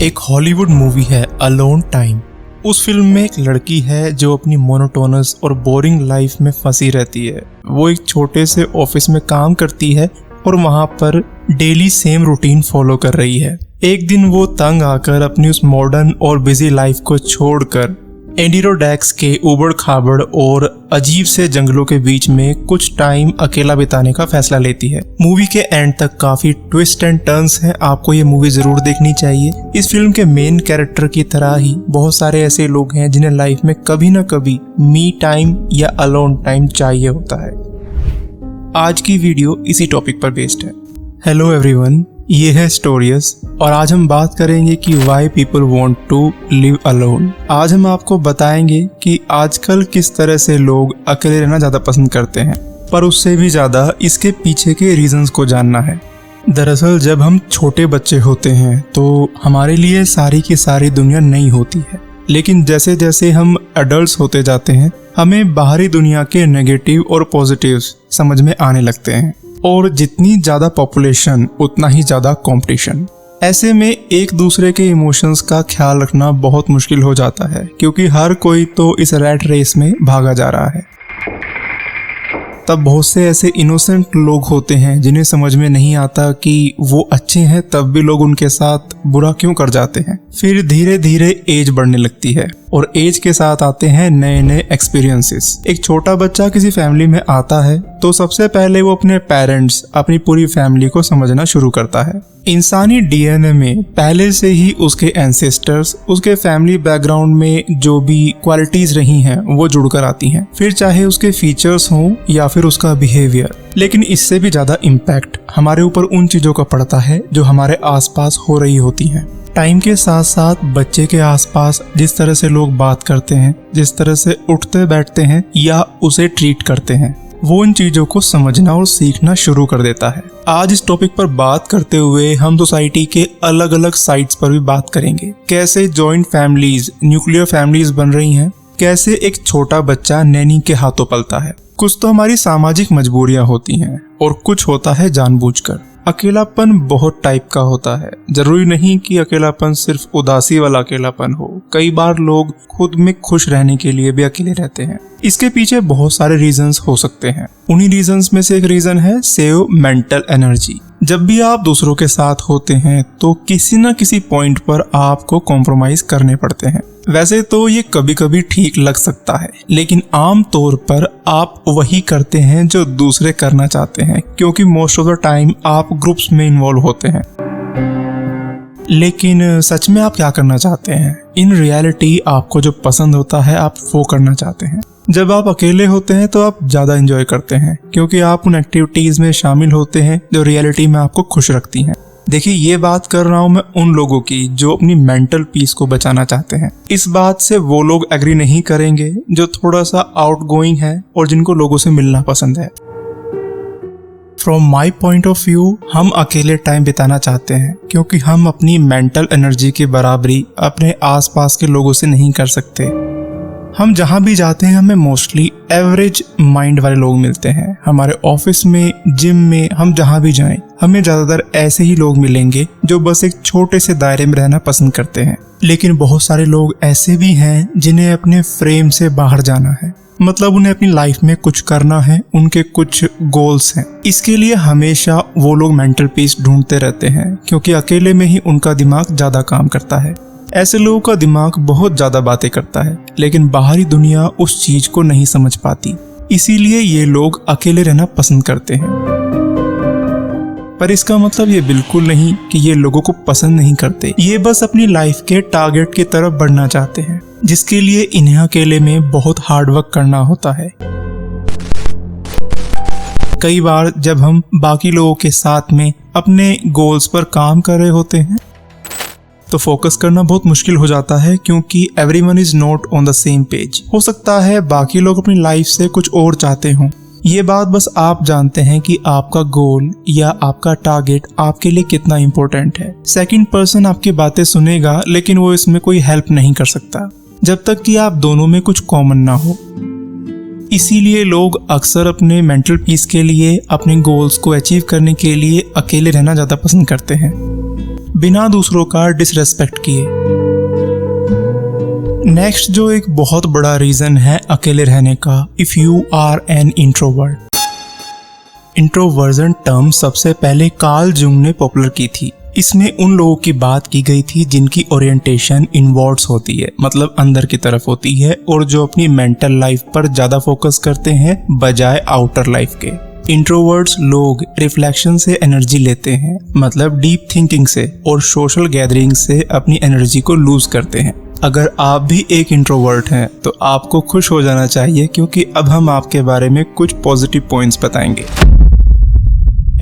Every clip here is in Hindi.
एक हॉलीवुड मूवी है अलोन टाइम। उस फिल्म में एक लड़की है जो अपनी मोनोटोनस और बोरिंग लाइफ में फंसी रहती है। वो एक छोटे से ऑफिस में काम करती है और वहां पर डेली सेम रूटीन फॉलो कर रही है। एक दिन वो तंग आकर अपनी उस मॉडर्न और बिजी लाइफ को छोड़कर एडिरोडैक्स के उबड़ खाबड़ और अजीब से जंगलों के बीच में कुछ टाइम अकेला बिताने का फैसला लेती है। मूवी के एंड तक काफी ट्विस्ट एंड टर्न्स हैं, आपको ये मूवी जरूर देखनी चाहिए। इस फिल्म के मेन कैरेक्टर की तरह ही बहुत सारे ऐसे लोग हैं जिन्हें लाइफ में कभी ना कभी मी टाइम या अलोन टाइम चाहिए होता है। आज की वीडियो इसी टॉपिक पर बेस्ड है। हेलो एवरीवन, ये है स्टोरियस और आज हम बात करेंगे कि why people want to live alone. आज हम आपको बताएंगे कि आजकल किस तरह से लोग अकेले रहना ज्यादा पसंद करते हैं, पर उससे भी ज्यादा इसके पीछे के रीजंस को जानना है। दरअसल जब हम छोटे बच्चे होते हैं तो हमारे लिए सारी की सारी दुनिया नई होती है, लेकिन जैसे जैसे हम एडल्ट्स होते जाते हैं हमें बाहरी दुनिया के नेगेटिव और पॉजिटिव्स समझ में आने लगते हैं, और जितनी ज्यादा पॉपुलेशन उतना ही ज्यादा कंपटीशन। ऐसे में एक दूसरे के इमोशंस का ख्याल रखना बहुत मुश्किल हो जाता है, क्योंकि हर कोई तो इस रैट रेस में भागा जा रहा है। तब बहुत से ऐसे इनोसेंट लोग होते हैं जिन्हें समझ में नहीं आता कि वो अच्छे हैं, तब भी लोग उनके साथ बुरा क्यों कर जाते हैं। फिर धीरे धीरे एज बढ़ने लगती है और एज के साथ आते हैं नए नए एक्सपीरियंसेस। एक छोटा बच्चा किसी फैमिली में आता है तो सबसे पहले वो अपने पेरेंट्स, अपनी पूरी फैमिली को समझना शुरू करता है। इंसानी डीएनए में पहले से ही उसके एंसेस्टर्स, उसके फैमिली बैकग्राउंड में जो भी क्वालिटीज रही हैं वो जुड़कर आती हैं, फिर चाहे उसके फीचर्स हों या फिर उसका बिहेवियर। लेकिन इससे भी ज्यादा इम्पैक्ट हमारे ऊपर उन चीजों का पड़ता है जो हमारे आसपास हो रही होती हैं। टाइम के साथ साथ बच्चे के आसपास जिस तरह से लोग बात करते हैं, जिस तरह से उठते बैठते हैं या उसे ट्रीट करते हैं, वो इन चीजों को समझना और सीखना शुरू कर देता है। आज इस टॉपिक पर बात करते हुए हम सोसाइटी के अलग अलग साइट्स पर भी बात करेंगे। कैसे जॉइंट फैमिलीज, न्यूक्लियर फैमिलीज बन रही हैं, कैसे एक छोटा बच्चा नैनी के हाथों पलता है। कुछ तो हमारी सामाजिक मजबूरियां होती हैं और कुछ होता है जानबूझकर। अकेलापन बहुत टाइप का होता है, जरूरी नहीं कि अकेलापन सिर्फ उदासी वाला अकेलापन हो। कई बार लोग खुद में खुश रहने के लिए भी अकेले रहते हैं। इसके पीछे बहुत सारे रीजंस हो सकते हैं। उन्हीं रीजंस में से एक रीजन है सेव मेंटल एनर्जी। जब भी आप दूसरों के साथ होते हैं तो किसी न किसी पॉइंट पर आपको कॉम्प्रोमाइज करने पड़ते हैं। वैसे तो ये कभी कभी ठीक लग सकता है, लेकिन आम तौर पर आप वही करते हैं जो दूसरे करना चाहते हैं, क्योंकि मोस्ट ऑफ द टाइम आप ग्रुप्स में इन्वॉल्व होते हैं। लेकिन सच में आप क्या करना चाहते हैं? इन रियलिटी आपको जो पसंद होता है आप वो करना चाहते हैं। जब आप अकेले होते हैं तो आप ज्यादा एंजॉय करते हैं, क्योंकि आप उन एक्टिविटीज में शामिल होते हैं जो रियलिटी में आपको खुश रखती हैं। देखिए, ये बात कर रहा हूँ मैं उन लोगों की जो अपनी मेंटल पीस को बचाना चाहते हैं। इस बात से वो लोग एग्री नहीं करेंगे जो थोड़ा सा आउटगोइंग है और जिनको लोगों से मिलना पसंद है। From my point of view, हम अकेले टाइम बिताना चाहते हैं क्योंकि हम अपनी मेंटल एनर्जी की बराबरी अपने आसपास के लोगों से नहीं कर सकते। हम जहाँ भी जाते हैं हमें मोस्टली एवरेज माइंड वाले लोग मिलते हैं। हमारे ऑफिस में, जिम में, हम जहाँ भी जाएं हमें ज्यादातर ऐसे ही लोग मिलेंगे जो बस एक छोटे से दायरे में रहना पसंद करते हैं। लेकिन बहुत सारे लोग ऐसे भी हैं जिन्हें अपने फ्रेम से बाहर जाना है, मतलब उन्हें अपनी लाइफ में कुछ करना है, उनके कुछ गोल्स हैं। इसके लिए हमेशा वो लोग मेंटल पीस ढूंढते रहते हैं, क्योंकि अकेले में ही उनका दिमाग ज्यादा काम करता है। ऐसे लोगों का दिमाग बहुत ज्यादा बातें करता है, लेकिन बाहरी दुनिया उस चीज को नहीं समझ पाती, इसीलिए ये लोग अकेले रहना पसंद करते हैं। पर इसका मतलब ये बिल्कुल नहीं कि ये लोगों को पसंद नहीं करते। ये बस अपनी लाइफ के टारगेट की तरफ बढ़ना चाहते हैं, जिसके लिए इन्हें अकेले में बहुत हार्ड वर्क करना होता है। कई बार जब हम बाकी लोगों के साथ में अपने गोल्स पर काम कर रहे होते हैं तो फोकस करना बहुत मुश्किल हो जाता है, क्योंकि everyone is not on the same page. हो सकता है बाकी लोग अपनी लाइफ से कुछ और चाहते हों। ये बात बस आप जानते हैं कि आपका गोल या आपका टारगेट आपके लिए कितना इम्पोर्टेंट है। सेकंड पर्सन आपकी बातें सुनेगा, लेकिन वो इसमें कोई हेल्प नहीं कर सकता जब तक कि आप दोनों में कुछ कॉमन ना हो। इसीलिए लोग अक्सर अपने मेंटल पीस के लिए, अपने गोल्स को अचीव करने के लिए अकेले रहना ज्यादा पसंद करते हैं। बिना दूसरों का डिसरेस्पेक्ट किए। नेक्स्ट जो एक बहुत बड़ा रीजन है अकेले रहने का, if you are an introvert. Introversion term सबसे पहले कार्ल जुंग ने पॉपुलर की थी। इसमें उन लोगों की बात की गई थी जिनकी ओरिएंटेशन इनवर्ड्स होती है, मतलब अंदर की तरफ होती है, और जो अपनी मेंटल लाइफ पर ज्यादा फोकस करते हैं बजाय आउटर लाइफ के। इंट्रोवर्ट्स लोग रिफ्लेक्शन से एनर्जी लेते हैं, मतलब डीप थिंकिंग से, और सोशल गैदरिंग से अपनी एनर्जी को लूज करते हैं। अगर आप भी एक इंट्रोवर्ट हैं तो आपको खुश हो जाना चाहिए, क्योंकि अब हम आपके बारे में कुछ पॉजिटिव पॉइंट्स बताएंगे।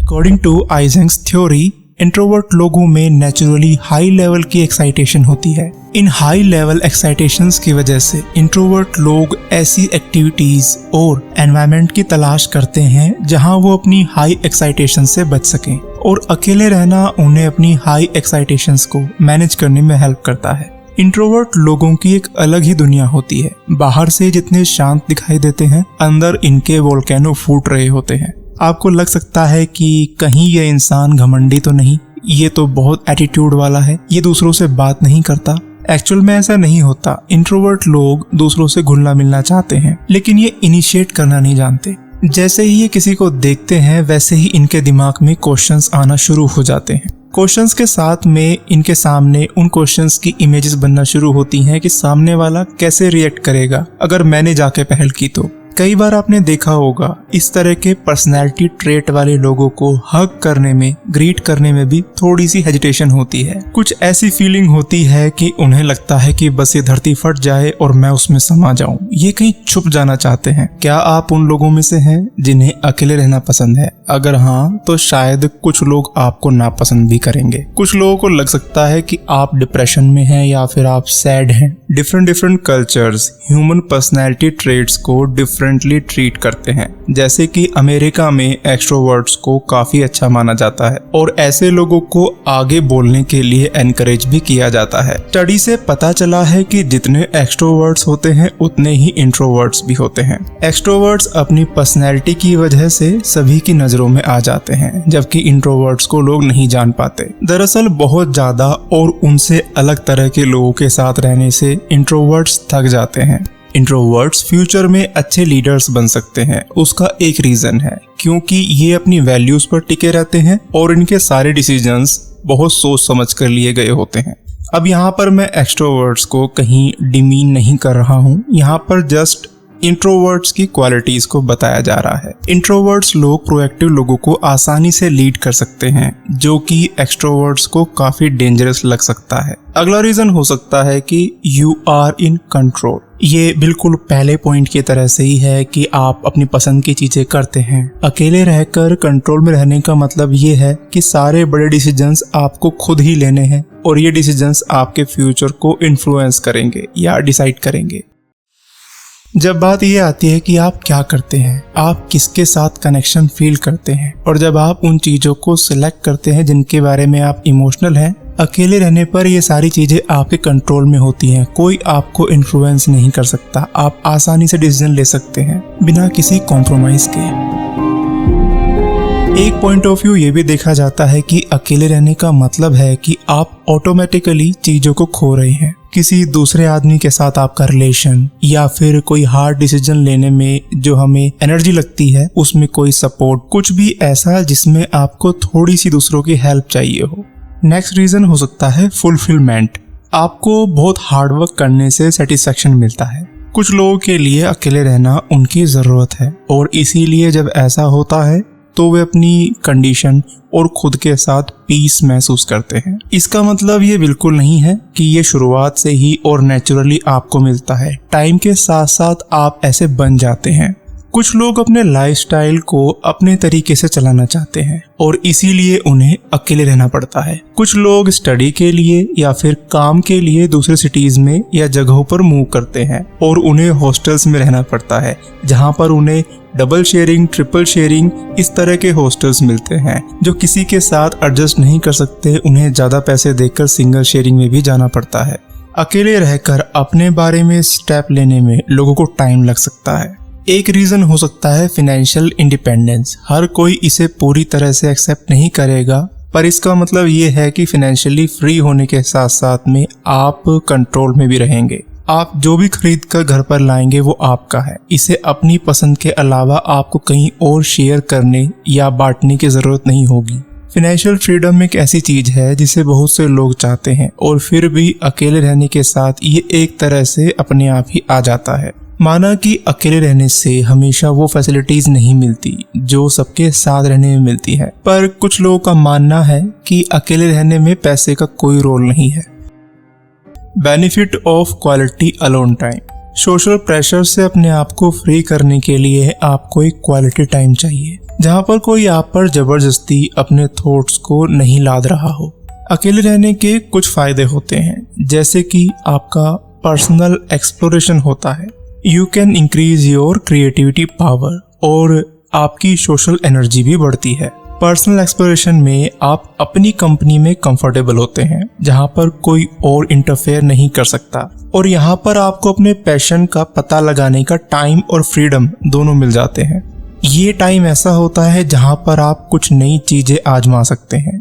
According to Eysenck's theory, introvert लोगों में नेचुरली हाई लेवल की एक्साइटेशन होती है। इन हाई लेवल एक्साइटेशंस की वजह से इंट्रोवर्ट लोग ऐसी एक्टिविटीज और एनवायरनमेंट की तलाश करते हैं जहां वो अपनी हाई एक्साइटेशन से बच सकें, और अकेले रहना उन्हें अपनी हाई एक्साइटेशंस को मैनेज करने में हेल्प करता है। इंट्रोवर्ट लोगों की एक अलग ही दुनिया होती है। बाहर से जितने शांत दिखाई देते हैं, अंदर इनके वोल्केनो फूट रहे होते हैं। आपको लग सकता है कि कहीं ये इंसान घमंडी तो नहीं, ये तो बहुत एटीट्यूड वाला है, ये दूसरों से बात नहीं करता। एक्चुअल में ऐसा नहीं होता। इंट्रोवर्ट लोग दूसरों से घुलना मिलना चाहते हैं, लेकिन ये इनिशिएट करना नहीं जानते। जैसे ही ये किसी को देखते हैं वैसे ही इनके दिमाग में क्वेश्चंस आना शुरू हो जाते हैं। क्वेश्चंस के साथ में इनके सामने उन क्वेश्चंस की इमेजेस बनना शुरू होती हैं कि सामने वाला कैसे रिएक्ट करेगा अगर मैंने जाके पहल की तो। कई बार आपने देखा होगा इस तरह के पर्सनैलिटी ट्रेट वाले लोगों को हग करने में, ग्रीट करने में भी थोड़ी सी हेजिटेशन होती है। कुछ ऐसी फीलिंग होती है कि उन्हें लगता है कि बस ये धरती फट जाए और मैं उसमें समा जाऊं। ये कहीं छुप जाना चाहते हैं। क्या आप उन लोगों में से हैं जिन्हें अकेले रहना पसंद है? अगर हाँ, तो शायद कुछ लोग आपको नापसंद भी करेंगे। कुछ लोगों को लग सकता है कि आप डिप्रेशन में हैं या फिर आप सैड हैं। Different cultures human personality traits को डिफरेंटली ट्रीट करते हैं। जैसे कि अमेरिका में एक्सट्रोवर्ट्स को काफी अच्छा माना जाता है और ऐसे लोगों को आगे बोलने के लिए एनकरेज भी किया जाता है। स्टडी से पता चला है कि जितने एक्सट्रोवर्ट्स होते हैं उतने ही इंट्रोवर्ट्स भी होते हैं। एक्सट्रोवर्ट्स अपनी पर्सनैलिटी की वजह से सभी की नजरों में आ जाते हैं, जबकि इंट्रोवर्ट्स को लोग नहीं जान पाते। दरअसल बहुत ज्यादा और उनसे अलग तरह के लोगों के साथ रहने से इंट्रोवर्ट्स थक जाते हैं। इंट्रोवर्ट्स फ्यूचर में अच्छे लीडर्स बन सकते हैं। उसका एक रीजन है क्योंकि ये अपनी वैल्यूज पर टिके रहते हैं और इनके सारे डिसीजंस बहुत सोच समझ कर लिए गए होते हैं। अब यहाँ पर मैं एक्सट्रोवर्ट्स को कहीं डिमीन नहीं कर रहा हूँ, यहाँ पर जस्ट इंट्रोवर्ट्स की क्वालिटीज को बताया जा रहा है। इंट्रोवर्ट्स लोग प्रोएक्टिव लोगों को आसानी से लीड कर सकते हैं, जो कि एक्सट्रोवर्ट्स को काफी डेंजरस लग सकता है। अगला रीजन हो सकता है कि यू आर इन कंट्रोल। ये बिल्कुल पहले पॉइंट की तरह से ही है कि आप अपनी पसंद की चीजें करते हैं। अकेले रहकर कंट्रोल में रहने का मतलब ये है कि सारे बड़े डिसीजंस आपको खुद ही लेने हैं और ये डिसीजंस आपके फ्यूचर को इन्फ्लुएंस करेंगे या डिसाइड करेंगे। जब बात ये आती है कि आप क्या करते हैं, आप किसके साथ कनेक्शन फील करते हैं, और जब आप उन चीजों को सिलेक्ट करते हैं जिनके बारे में आप इमोशनल हैं, अकेले रहने पर ये सारी चीजें आपके कंट्रोल में होती हैं। कोई आपको इन्फ्लुएंस नहीं कर सकता। आप आसानी से डिसीजन ले सकते हैं बिना किसी कॉम्प्रोमाइज के। एक पॉइंट ऑफ व्यू ये भी देखा जाता है कि अकेले रहने का मतलब है कि आप ऑटोमेटिकली चीजों को खो रहे हैं। किसी दूसरे आदमी के साथ आपका रिलेशन या फिर कोई हार्ड डिसीजन लेने में जो हमें एनर्जी लगती है, उसमें कोई सपोर्ट, कुछ भी ऐसा जिसमें आपको थोड़ी सी दूसरों की हेल्प चाहिए हो। नेक्स्ट रीजन हो सकता है फुलफिलमेंट। आपको बहुत हार्ड वर्क करने से सेटिस्फेक्शन मिलता है। कुछ लोगों के लिए अकेले रहना उनकी जरूरत है और इसीलिए जब ऐसा होता है तो वे अपनी कंडीशन और खुद के साथ पीस महसूस करते हैं। इसका मतलब ये बिल्कुल नहीं है कि ये शुरुआत से ही और नेचुरली आपको मिलता है। टाइम के साथ साथ आप ऐसे बन जाते हैं। कुछ लोग अपने लाइफस्टाइल को अपने तरीके से चलाना चाहते हैं और इसीलिए उन्हें अकेले रहना पड़ता है। कुछ लोग स्टडी के लिए या फिर काम के लिए दूसरे सिटीज में या जगहों पर मूव करते हैं और उन्हें हॉस्टल्स में रहना पड़ता है, जहां पर उन्हें डबल शेयरिंग, ट्रिपल शेयरिंग, इस तरह के हॉस्टल्स मिलते हैं। जो किसी के साथ एडजस्ट नहीं कर सकते, उन्हें ज्यादा पैसे देकर सिंगल शेयरिंग में भी जाना पड़ता है। अकेले रहकर अपने बारे में स्टेप लेने में लोगों को टाइम लग सकता है। एक रीजन हो सकता है फाइनेंशियल इंडिपेंडेंस। हर कोई इसे पूरी तरह से एक्सेप्ट नहीं करेगा, पर इसका मतलब ये है कि फाइनेंशियली फ्री होने के साथ साथ में आप कंट्रोल में भी रहेंगे। आप जो भी खरीद कर घर पर लाएंगे वो आपका है। इसे अपनी पसंद के अलावा आपको कहीं और शेयर करने या बांटने की जरूरत नहीं होगी। फाइनेंशियल फ्रीडम एक ऐसी चीज है जिसे बहुत से लोग चाहते हैं और फिर भी अकेले रहने के साथ ये एक तरह से अपने आप ही आ जाता है। माना कि अकेले रहने से हमेशा वो फैसिलिटीज नहीं मिलती जो सबके साथ रहने में मिलती है, पर कुछ लोगों का मानना है कि अकेले रहने में पैसे का कोई रोल नहीं है। Benefit of quality alone time. Social pressure से अपने आप को फ्री करने के लिए आपको एक क्वालिटी टाइम चाहिए जहाँ पर कोई आप पर जबरदस्ती अपने थॉट्स को नहीं लाद रहा हो। अकेले रहने के कुछ फायदे होते हैं, जैसे कि आपका पर्सनल एक्सप्लोरेशन होता है, you can increase your creativity power और आपकी सोशल एनर्जी भी बढ़ती है। पर्सनल एक्सप्लोरेशन में आप अपनी कंपनी में कंफर्टेबल होते हैं जहां पर कोई और इंटरफेयर नहीं कर सकता, और यहाँ पर आपको अपने पैशन का पता लगाने का टाइम और फ्रीडम दोनों मिल जाते हैं। ये टाइम ऐसा होता है जहां पर आप कुछ नई चीजें आजमा सकते हैं।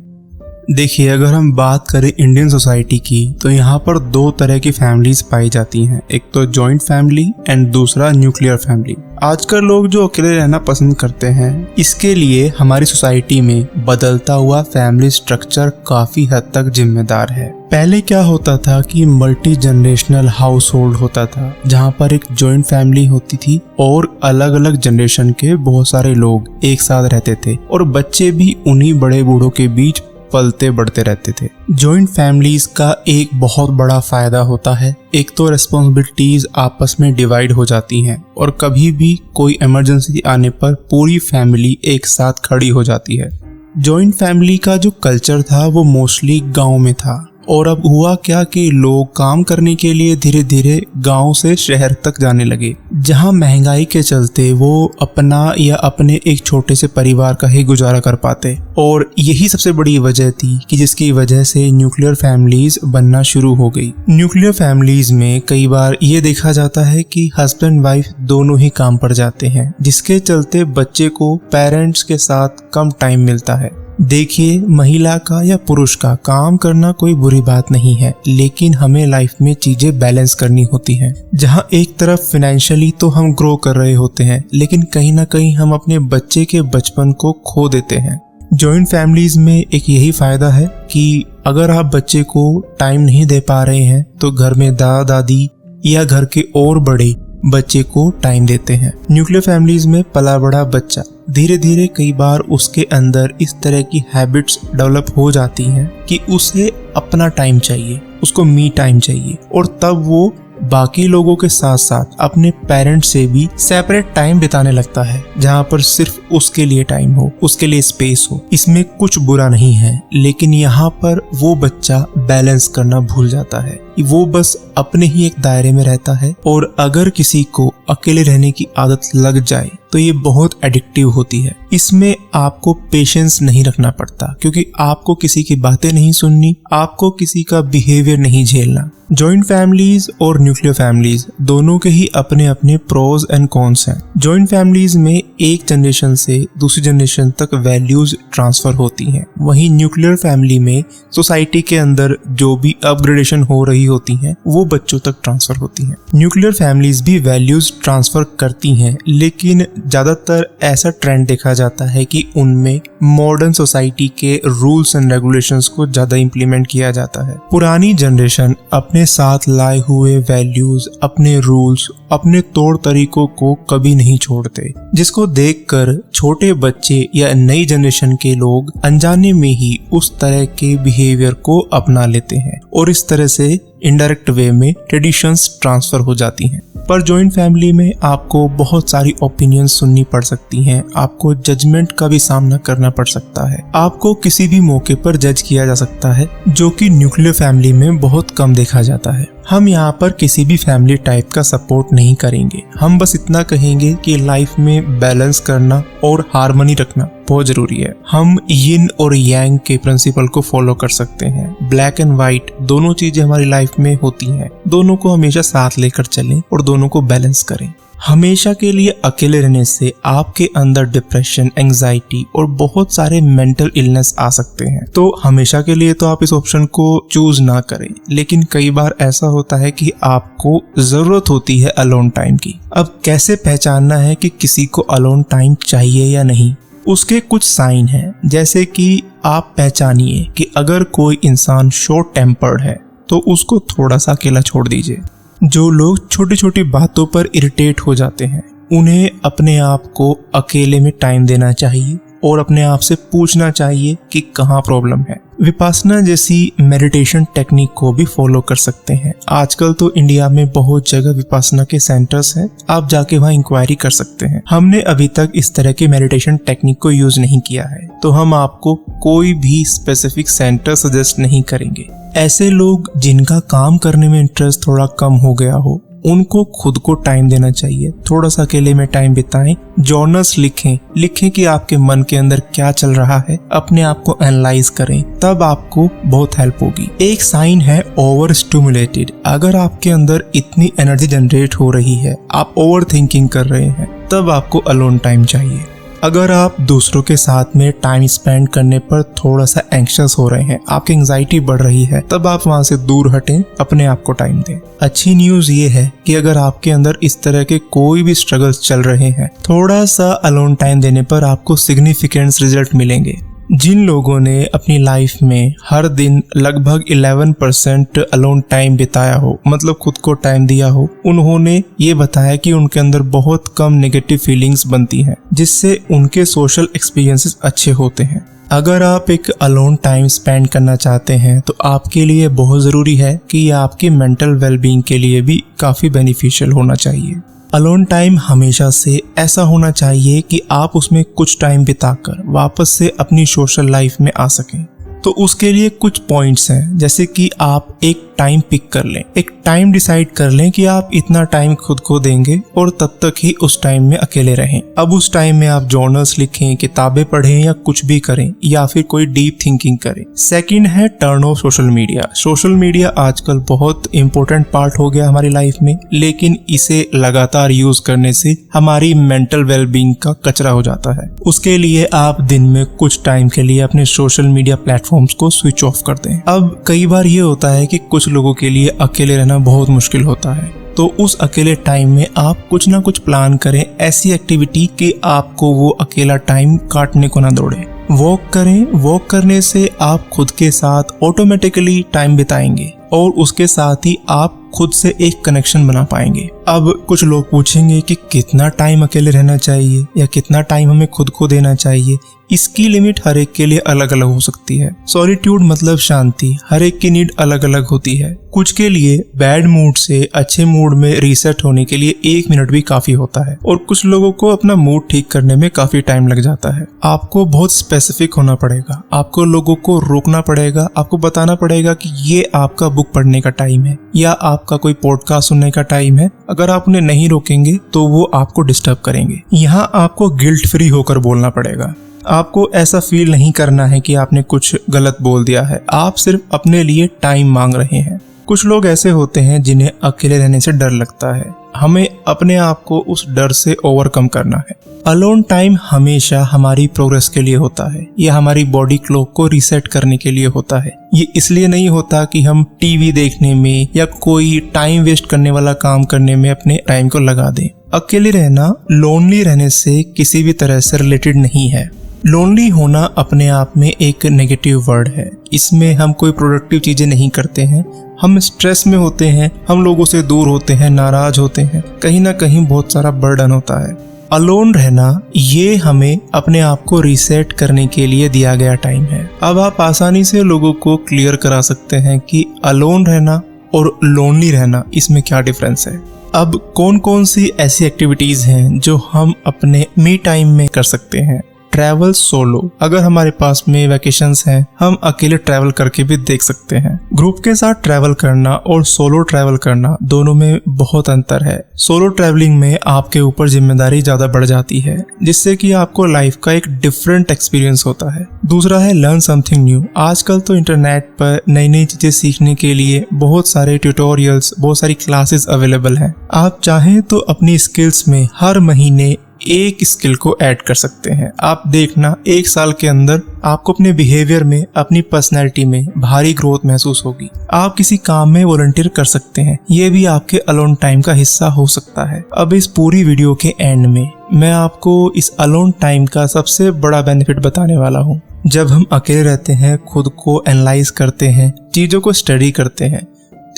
देखिए, अगर हम बात करें इंडियन सोसाइटी की तो यहाँ पर दो तरह की फैमिलीज पाई जाती हैं, एक तो जॉइंट फैमिली एंड दूसरा न्यूक्लियर फैमिली। आजकल लोग जो अकेले रहना पसंद करते हैं, इसके लिए हमारी सोसाइटी में बदलता हुआ फैमिली स्ट्रक्चर काफी हद तक जिम्मेदार है। पहले क्या होता था कि मल्टी जनरेशनल हाउस होल्ड होता था जहाँ पर एक जॉइंट फैमिली होती थी और अलग अलग जनरेशन के बहुत सारे लोग एक साथ रहते थे और बच्चे भी उन्हीं बड़े बूढ़ों के बीच पलते बढ़ते रहते थे। जॉइंट फैमिलीज का एक बहुत बड़ा फायदा होता है, एक तो रेस्पॉन्सिबिलिटीज आपस में डिवाइड हो जाती हैं और कभी भी कोई इमरजेंसी आने पर पूरी फैमिली एक साथ खड़ी हो जाती है। जॉइंट फैमिली का जो कल्चर था वो मोस्टली गांव में था, और अब हुआ क्या कि लोग काम करने के लिए धीरे धीरे गांव से शहर तक जाने लगे, जहां महंगाई के चलते वो अपना या अपने एक छोटे से परिवार का ही गुजारा कर पाते। और यही सबसे बड़ी वजह थी कि जिसकी वजह से न्यूक्लियर फैमिलीज बनना शुरू हो गई। न्यूक्लियर फैमिलीज में कई बार ये देखा जाता है कि हस्बैंड वाइफ दोनों ही काम पर जाते हैं, जिसके चलते बच्चे को पेरेंट्स के साथ कम टाइम मिलता है। देखिए, महिला का या पुरुष का काम करना कोई बुरी बात नहीं है, लेकिन हमें लाइफ में चीजें बैलेंस करनी होती हैं। जहां एक तरफ फाइनेंशियली तो हम ग्रो कर रहे होते हैं, लेकिन कहीं ना कहीं हम अपने बच्चे के बचपन को खो देते हैं। जॉइंट फैमिलीज में एक यही फायदा है कि अगर आप बच्चे को टाइम नहीं दे पा रहे हैं तो घर में दादा दादी या घर के और बड़े बच्चे को टाइम देते हैं। न्यूक्लियर फैमिलीज में पला बड़ा बच्चा धीरे धीरे कई बार उसके अंदर इस तरह की हैबिट्स डेवलप हो जाती हैं कि उसे अपना टाइम चाहिए, उसको मी टाइम चाहिए, और तब वो बाकी लोगों के साथ साथ अपने पेरेंट्स से भी सेपरेट टाइम बिताने लगता है, जहाँ पर सिर्फ उसके लिए टाइम हो, उसके लिए स्पेस हो। इसमें कुछ बुरा नहीं है, लेकिन यहाँ पर वो बच्चा बैलेंस करना भूल जाता है। वो बस अपने ही एक दायरे में रहता है, और अगर किसी को अकेले रहने की आदत लग जाए तो ये बहुत एडिक्टिव होती है। इसमें आपको पेशेंस नहीं रखना पड़ता, क्योंकि आपको किसी की बातें नहीं सुननी, आपको किसी का बिहेवियर नहीं झेलना। जॉइंट फैमिलीज और न्यूक्लियर फैमिलीज दोनों के ही अपने अपने प्रोज एंड कॉन्स हैं। जॉइंट फैमिलीज में एक जनरेशन से दूसरी जनरेशन तक वैल्यूज ट्रांसफर होती हैं, वहीं न्यूक्लियर फैमिली में सोसाइटी के अंदर जो भी अपग्रेडेशन हो रही होती हैं वो बच्चों तक ट्रांसफर होती हैं। न्यूक्लियर फैमिलीज भी वैल्यूज ट्रांसफर करती हैं, लेकिन ज्यादातर ऐसा ट्रेंड देखा जाता है कि उनमें मॉडर्न सोसाइटी के रूल्स एंड रेगुलेशंस को ज्यादा इंप्लीमेंट किया जाता है। पुरानी जनरेशन अपने साथ लाए हुए वैल्यूज, अपने रूल्स, अपने तौर तरीकों को कभी नहीं छोड़ते, जिसको देखकर छोटे बच्चे या नई जनरेशन के लोग अनजाने में ही उस तरह के बिहेवियर को अपना लेते हैं, और इस तरह से इनडायरेक्ट वे में ट्रेडिशंस ट्रांसफर हो जाती हैं। पर जॉइंट फैमिली में आपको बहुत सारी ओपिनियंस सुननी पड़ सकती हैं, आपको जजमेंट का भी सामना करना पड़ सकता है, आपको किसी भी मौके पर जज किया जा सकता है, जो कि न्यूक्लियर फैमिली में बहुत कम देखा जाता है। हम यहाँ पर किसी भी फैमिली टाइप का सपोर्ट नहीं करेंगे, हम बस इतना कहेंगे कि लाइफ में बैलेंस करना और हार्मनी रखना बहुत जरूरी है। हम यिन और यांग के प्रिंसिपल को फॉलो कर सकते हैं। ब्लैक एंड व्हाइट दोनों चीजें हमारी लाइफ में होती हैं, दोनों को हमेशा साथ लेकर चलें और दोनों को बैलेंस करें। हमेशा के लिए अकेले रहने से आपके अंदर डिप्रेशन, एंजाइटी और बहुत सारे मेंटल इलनेस आ सकते हैं। तो हमेशा के लिए तो आप इस ऑप्शन को चूज ना करें, लेकिन कई बार ऐसा होता है कि आपको जरूरत होती है अलोन टाइम की। अब कैसे पहचानना है कि किसी को अलोन टाइम चाहिए या नहीं? उसके कुछ साइन हैं, जैसे कि आप पहचानिए कि अगर कोई इंसान शॉर्ट टेम्पर्ड है तो उसको थोड़ा सा अकेला छोड़ दीजिए। जो लोग छोटी छोटी बातों पर इरिटेट हो जाते हैं, उन्हें अपने आप को अकेले में टाइम देना चाहिए और अपने आप से पूछना चाहिए कि कहाँ प्रॉब्लम है। विपासना जैसी मेडिटेशन टेक्निक को भी फॉलो कर सकते हैं। आजकल तो इंडिया में बहुत जगह विपासना के सेंटर्स हैं, आप जाके वहाँ इंक्वायरी कर सकते हैं। हमने अभी तक इस तरह के मेडिटेशन टेक्निक को यूज नहीं किया है, तो हम आपको कोई भी स्पेसिफिक सेंटर सजेस्ट नहीं करेंगे। ऐसे लोग जिनका काम करने में इंटरेस्ट थोड़ा कम हो गया हो, उनको खुद को टाइम देना चाहिए। थोड़ा सा अकेले में टाइम बिताएं, जर्नल्स लिखें कि आपके मन के अंदर क्या चल रहा है, अपने आप को एनालाइज करें, तब आपको बहुत हेल्प होगी। एक साइन है ओवर स्टिमुलेटेड। अगर आपके अंदर इतनी एनर्जी जनरेट हो रही है, आप ओवर थिंकिंग कर रहे हैं, तब आपको अलोन टाइम चाहिए। अगर आप दूसरों के साथ में टाइम स्पेंड करने पर थोड़ा सा एंग्शियस हो रहे हैं, आपकी एंजाइटी बढ़ रही है, तब आप वहां से दूर हटें, अपने आप को टाइम दें। अच्छी न्यूज ये है कि अगर आपके अंदर इस तरह के कोई भी स्ट्रगल्स चल रहे हैं, थोड़ा सा अलोन टाइम देने पर आपको सिग्निफिकेंट रिजल्ट मिलेंगे। जिन लोगों ने अपनी लाइफ में हर दिन लगभग 11% अलोन टाइम बिताया हो, मतलब खुद को टाइम दिया हो, उन्होंने ये बताया कि उनके अंदर बहुत कम नेगेटिव फीलिंग्स बनती हैं, जिससे उनके सोशल एक्सपीरियंसेस अच्छे होते हैं। अगर आप एक अलोन टाइम स्पेंड करना चाहते हैं तो आपके लिए बहुत ज़रूरी है कि ये आपकी मेंटल वेलबींग के लिए भी काफ़ी बेनिफिशियल होना चाहिए। अलोन टाइम हमेशा से ऐसा होना चाहिए कि आप उसमें कुछ टाइम बिताकर वापस से अपनी सोशल लाइफ में आ सकें। तो उसके लिए कुछ पॉइंट्स हैं, जैसे कि आप एक टाइम पिक कर लें, एक टाइम डिसाइड कर लें कि आप इतना टाइम खुद को देंगे और तब तक ही उस टाइम में अकेले रहें। अब उस टाइम में आप जर्नल्स लिखें, किताबें पढ़ें या कुछ भी करें, या फिर कोई डीप थिंकिंग करें। सेकंड है turn off social media. Social media आजकल बहुत इंपॉर्टेंट पार्ट हो गया हमारी लाइफ में, लेकिन इसे लगातार यूज करने से हमारी मेंटल वेलबींग का कचरा हो जाता है। उसके लिए आप दिन में कुछ टाइम के लिए अपने सोशल मीडिया प्लेटफॉर्म्स को स्विच ऑफ कर दें। अब कई बार ये होता है कि कुछ लोगों के लिए अकेले रहना बहुत मुश्किल होता है, तो उस अकेले टाइम में आप कुछ ना कुछ प्लान करें, ऐसी एक्टिविटी कि आपको वो अकेला टाइम काटने को ना दौड़े। वॉक करें, वॉक करने से आप खुद के साथ ऑटोमेटिकली टाइम बिताएंगे और उसके साथ ही आप खुद से एक कनेक्शन बना पाएंगे। अब कुछ लोग पूछेंगे कि कितना टाइम अकेले रहना चाहिए या कितना टाइम हमें खुद को देना चाहिए। इसकी लिमिट हर एक के लिए अलग अलग हो सकती है। सॉलिट्यूड मतलब शांति, हर एक की नीड अलग अलग होती है। कुछ के लिए बैड मूड से अच्छे मूड में रीसेट होने के लिए 1 मिनट भी काफी होता है, और कुछ लोगों को अपना मूड ठीक करने में काफी टाइम लग जाता है। आपको बहुत स्पेसिफिक होना पड़ेगा, आपको लोगों को रोकना पड़ेगा, आपको बताना पड़ेगा कि ये आपका बुक पढ़ने का टाइम है या आपका कोई पॉडकास्ट सुनने का टाइम है। अगर आप उन्हें नहीं रोकेंगे तो वो आपको डिस्टर्ब करेंगे। यहाँ आपको गिल्ट फ्री होकर बोलना पड़ेगा। आपको ऐसा फील नहीं करना है कि आपने कुछ गलत बोल दिया है, आप सिर्फ अपने लिए टाइम मांग रहे हैं। कुछ लोग ऐसे होते हैं जिन्हें अकेले रहने से डर लगता है, हमें अपने आप को उस डर से ओवरकम करना है। अलोन टाइम हमेशा हमारी प्रोग्रेस के लिए होता है, या हमारी बॉडी क्लॉक को रीसेट करने के लिए होता है। ये इसलिए नहीं होता कि हम टीवी देखने में या कोई टाइम वेस्ट करने वाला काम करने में अपने टाइम को लगा दें। अकेले रहना लोनली रहने से किसी भी तरह से रिलेटेड नहीं है। लोनली होना अपने आप में एक नेगेटिव वर्ड है। इसमें हम कोई प्रोडक्टिव चीजें नहीं करते हैं, हम स्ट्रेस में होते हैं, हम लोगों से दूर होते हैं, नाराज होते हैं, कहीं ना कहीं बहुत सारा बर्डन होता है। अलोन रहना ये हमें अपने आप को रीसेट करने के लिए दिया गया टाइम है। अब आप आसानी से लोगों को क्लियर करा सकते हैं कि अलोन रहना और लोनली रहना इसमें क्या डिफरेंस है। अब कौन कौन सी ऐसी एक्टिविटीज हैं जो हम अपने मी टाइम में कर सकते हैं। Travel solo. अगर हमारे पास में वैकेशंस हैं, हम अकेले ट्रैवल करके भी देख सकते हैं। ग्रुप के साथ ट्रैवल करना और सोलो ट्रैवल करना दोनों में बहुत अंतर है। सोलो ट्रैवलिंग में आपके ऊपर जिम्मेदारी ज्यादा बढ़ जाती है, जिससे कि आपको लाइफ का एक डिफरेंट एक्सपीरियंस होता है। दूसरा है लर्न समथिंग न्यू। आजकल तो इंटरनेट पर नई नई चीजें सीखने के लिए बहुत सारे ट्यूटोरियल्स, बहुत सारी क्लासेस अवेलेबल हैं। आप चाहें तो अपनी स्किल्स में हर महीने एक स्किल को ऐड कर सकते हैं। आप देखना, 1 साल के अंदर आपको अपने बिहेवियर में, अपनी पर्सनैलिटी में भारी ग्रोथ महसूस होगी। आप किसी काम में वॉलंटियर कर सकते हैं, ये भी आपके अलोन टाइम का हिस्सा हो सकता है। अब इस पूरी वीडियो के एंड में मैं आपको इस अलोन टाइम का सबसे बड़ा बेनिफिट बताने वाला हूँ। जब हम अकेले रहते हैं, खुद को एनालाइज करते हैं, चीजों को स्टडी करते हैं,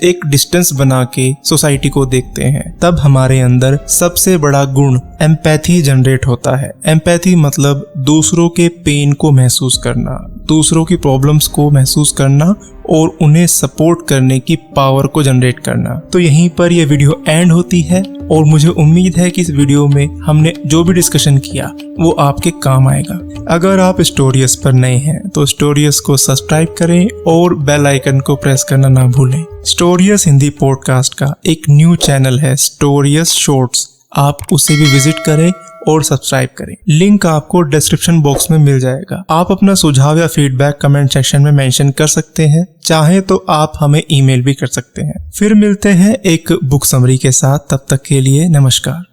एक डिस्टेंस बना के सोसाइटी को देखते हैं, तब हमारे अंदर सबसे बड़ा गुण एम्पैथी जनरेट होता है। एम्पैथी मतलब दूसरों के पेन को महसूस करना, दूसरों की प्रॉब्लम्स को महसूस करना और उन्हें सपोर्ट करने की पावर को जनरेट करना। तो यहीं पर यह वीडियो एंड होती है और मुझे उम्मीद है कि इस वीडियो में हमने जो भी डिस्कशन किया वो आपके काम आएगा। अगर आप स्टोरियस पर नए हैं तो स्टोरियस को सब्सक्राइब करें और बेल आइकन को प्रेस करना ना भूलें। स्टोरियस हिंदी पॉडकास्ट का एक न्यू चैनल है, स्टोरियस शॉर्ट्स। आप उसे भी विजिट करें और सब्सक्राइब करें। लिंक आपको डिस्क्रिप्शन बॉक्स में मिल जाएगा। आप अपना सुझाव या फीडबैक कमेंट सेक्शन में मेंशन कर सकते हैं। चाहे तो आप हमें ईमेल भी कर सकते हैं। फिर मिलते हैं एक बुक समरी के साथ। तब तक के लिए नमस्कार।